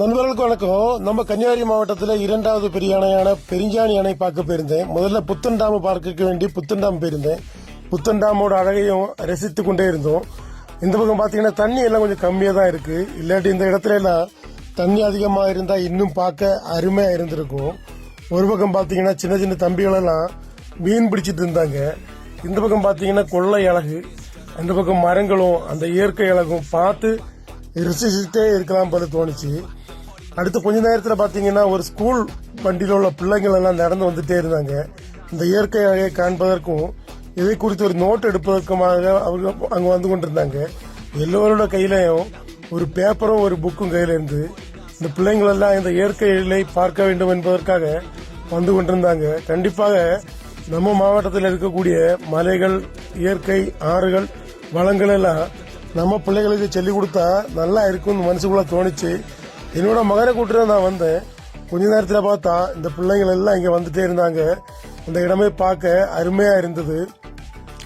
நண்பர்களுக்கு வணக்கம். நம்ம கன்னியாகுமரி மாவட்டத்தில் இரண்டாவது பெரிய அணையான பெருஞ்சாணி அணை பார்க்க போயிருந்தேன். முதல்ல புத்தன் டாம் பார்க்க வேண்டி புத்தன் டாம் போயிருந்தேன். புத்தன் டாமோட அழகையும் ரசித்து கொண்டே இருந்தோம். இந்த பக்கம் பாத்தீங்கன்னா தண்ணி எல்லாம் கொஞ்சம் கம்மியா தான் இருக்கு. இல்லாட்டி இந்த இடத்துல எல்லாம் தண்ணி அதிகமா இருந்தா இன்னும் பார்க்க அருமையா இருந்திருக்கும். ஒரு பக்கம் பாத்தீங்கன்னா சின்ன சின்ன தம்பிகள் எல்லாம் மீன் பிடிச்சிட்டு இருந்தாங்க. இந்த பக்கம் பாத்தீங்கன்னா கொள்ளை அழகு, அந்த பக்கம் மரங்களும் அந்த இயற்கை அழகும் பார்த்து ரசிச்சுட்டே இருக்கலாம் போல தோணுச்சு. அடுத்து கொஞ்ச நேரத்தில் பாத்தீங்கன்னா ஒரு ஸ்கூல் வண்டியில் உள்ள பிள்ளைங்கள் எல்லாம் நடந்து வந்துட்டே இருந்தாங்க. இந்த இயற்கை அழகை காண்பதற்கும் இதை குறித்து ஒரு நோட் எடுப்பதற்குமாக அவங்க அங்க வந்து கொண்டிருந்தாங்க. எல்லோரோட கையிலையும் ஒரு பேப்பரும் ஒரு புக்கும் கையில இருந்து இந்த பிள்ளைங்கள் எல்லாம் இந்த இயற்கையை பார்க்க வேண்டும் என்பதற்காக வந்து கொண்டிருந்தாங்க. கண்டிப்பாக நம்ம மாவட்டத்தில் இருக்கக்கூடிய மலைகள், இயற்கை, ஆறுகள், வளங்கள் எல்லாம் நம்ம பிள்ளைகளுக்கு சொல்லிக் கொடுத்தா நல்லா இருக்கும்னு மனசுக்குள்ள தோணுச்சு. என்னோட மகனை கூட்டிட்டு நான் வந்தேன். கொஞ்ச நேரத்தில் பார்த்தா இந்த பிள்ளைங்கள் எல்லாம் இங்க வந்துட்டே இருந்தாங்க. இந்த இடமே பார்க்க அருமையா இருந்தது.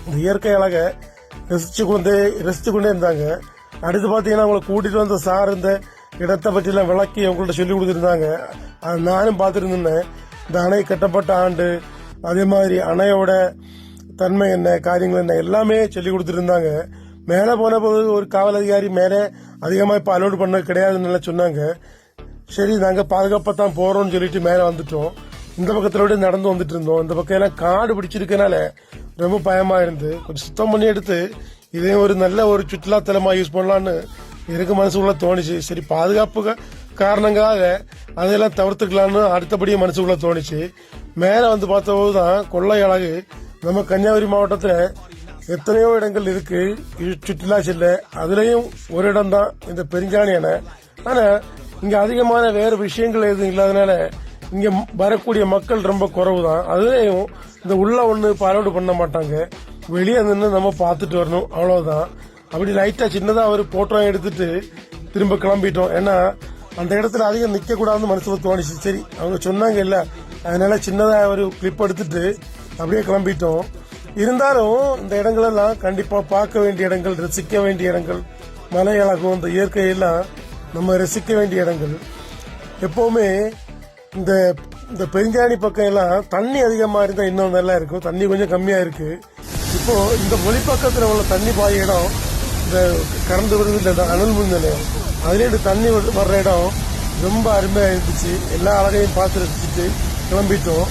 இந்த இயற்கை அழகை ரசிச்சு கொண்டே இருந்தாங்க. அடுத்து பாத்தீங்கன்னா அவங்களை கூட்டிட்டு வந்த சார் இந்த இடத்தை பற்றி எல்லாம் விளக்கி அவங்கள்ட்ட சொல்லி கொடுத்துருந்தாங்க. நானும் பார்த்துட்டு இருந்தேன். இந்த அணை கட்டப்பட்ட ஆண்டு, அதே மாதிரி அணையோட தன்மை என்ன, காரியங்கள் என்ன எல்லாமே சொல்லி கொடுத்துட்டு இருந்தாங்க. மேலே போன போது ஒரு காவல் அதிகாரி மேலே அதிகமாக இப்போ அலோடு பண்ண கிடையாதுன்னு சொன்னாங்க. சரி, நாங்கள் பாதுகாப்பாக தான் போறோம்னு சொல்லிட்டு மேலே வந்துட்டோம். இந்த பக்கத்துல நடந்து வந்துட்டு இருந்தோம். இந்த பக்கம் எல்லாம் காடு பிடிச்சிருக்கனால ரொம்ப பயமா இருந்து கொஞ்சம் சுத்தம் பண்ணி எடுத்து இதே ஒரு நல்ல ஒரு சுற்றுலா தலமா யூஸ் பண்ணலான்னு எனக்கு மனசுக்குள்ள தோணுச்சு. சரி, பாதுகாப்பு காரணங்களாக அதெல்லாம் தவிர்த்துக்கலான்னு அடுத்தபடியே மனசுக்குள்ள தோணுச்சு. மேலே வந்து பார்த்தபோதுதான் கொள்ளை அழகு. நம்ம கன்னியாகுமரி மாவட்டத்துல எத்தனையோ இடங்கள் இருக்கு சுற்றுலா செல்ல. அதுலயும் ஒரு இடம் தான் இந்த பெருஞ்சாணி அணை. ஆனா இங்க அதிகமான வேறு விஷயங்கள் எதுவும் இல்லாதனால இங்க வரக்கூடிய மக்கள் ரொம்ப குறைவு தான். அதுலயும் இந்த உள்ள ஒண்ணு அலோடு பண்ண மாட்டாங்க. வெளியே நின்று நம்ம பார்த்துட்டு வரணும், அவ்வளவுதான். அப்படி லைட்டா சின்னதா ஒரு போட்டோ எடுத்துட்டு திரும்ப கிளம்பிட்டோம். ஏன்னா அந்த இடத்துல அதிகம் நிக்க கூடாதுன்னு மனசுல தோணுச்சு. சரி, அவங்க சொன்னாங்க இல்ல, அதனால சின்னதா ஒரு கிளிப் எடுத்துட்டு அப்படியே கிளம்பிட்டோம். இருந்தாலும் இந்த இடங்கள் எல்லாம் கண்டிப்பா பார்க்க வேண்டிய இடங்கள், ரசிக்க வேண்டிய இடங்கள், மலை அழகும் இந்த இயற்கையெல்லாம் நம்ம ரசிக்க வேண்டிய இடங்கள். எப்பவுமே இந்த இந்த பெருஞ்சாணி பக்கம் எல்லாம் தண்ணி அதிகமா இருந்தா இன்னும் நல்லா இருக்கும். தண்ணி கொஞ்சம் கம்மியா இருக்கு. இப்போ இந்த மொழிப்பக்கத்துல உள்ள தண்ணி பாய இடம், இந்த கறந்து வருது இந்த அனல் மின் நிலையம், அதுல தண்ணி வர்ற இடம் ரொம்ப அருமையா இருந்துச்சு. எல்லா அழகையும் பார்த்து ரசிச்சுட்டு கிளம்பிட்டோம்.